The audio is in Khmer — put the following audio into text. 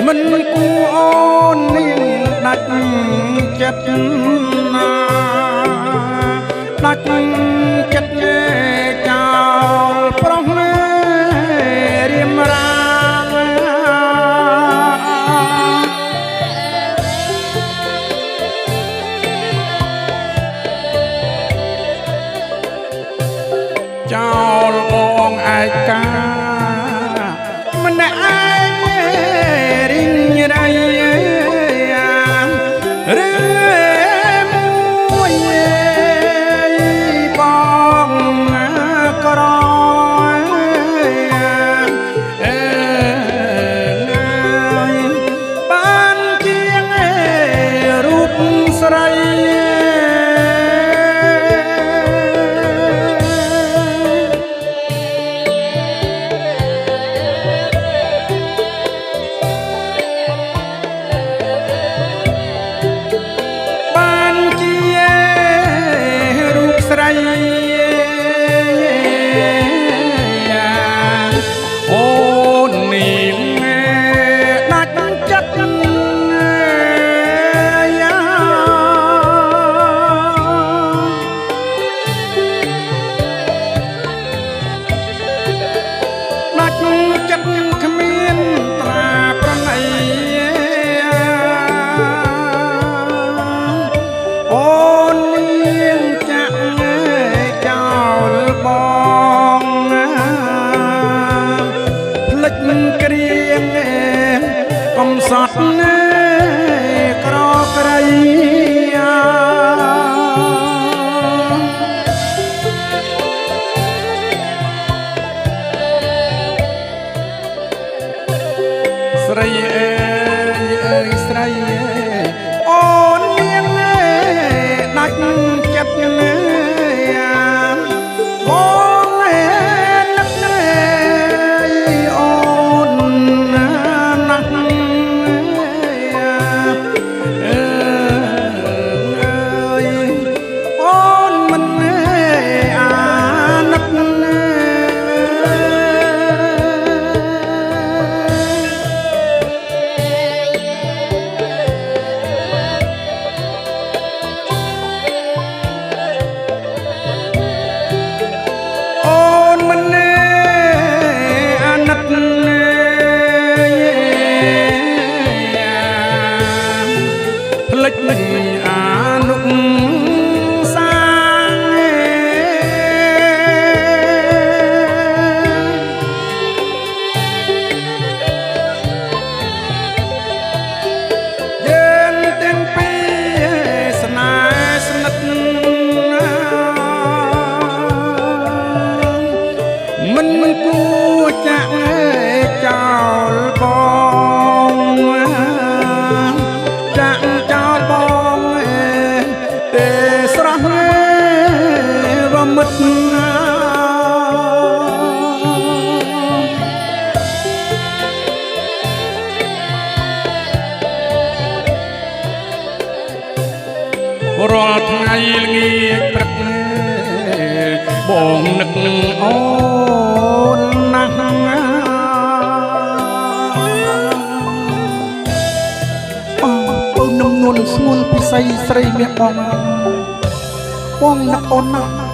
មិនគួរអូននាងដាច់ចិត្តណាដាច់ចិត្តចោលប្រុសរៀមរាចោលបងឯកាម្នាក់ឯងរីងរៃឬមួយបងក្របានជាងរូបស្រីអូននាងដាច់ចិត្តដាច់ចិត្តគ្មានត្រាប្រណីអូននាងចាក់ចោលបងភ្លេចគ្រៀងកំសត់ក្រក្រៃស្រីអើយស្រីអូននាងដាច់ចិត្តបងនឹកអូនណាស់អូនមិនអាណិតភ្លេចមិនអានុសាងយើងទាំងពីរស្នេហ៍ស្និទ្ធមិនគួរចាក់ចោលបងចាក់ចោលបងទេស្រស់វមិតរាល់ថ្ងៃល្ងាចព្រឹកបងនឹកអូនណាស់អូននំនួនស្ងួនពិសីស្រីមាសបងនឹកអូនណាស់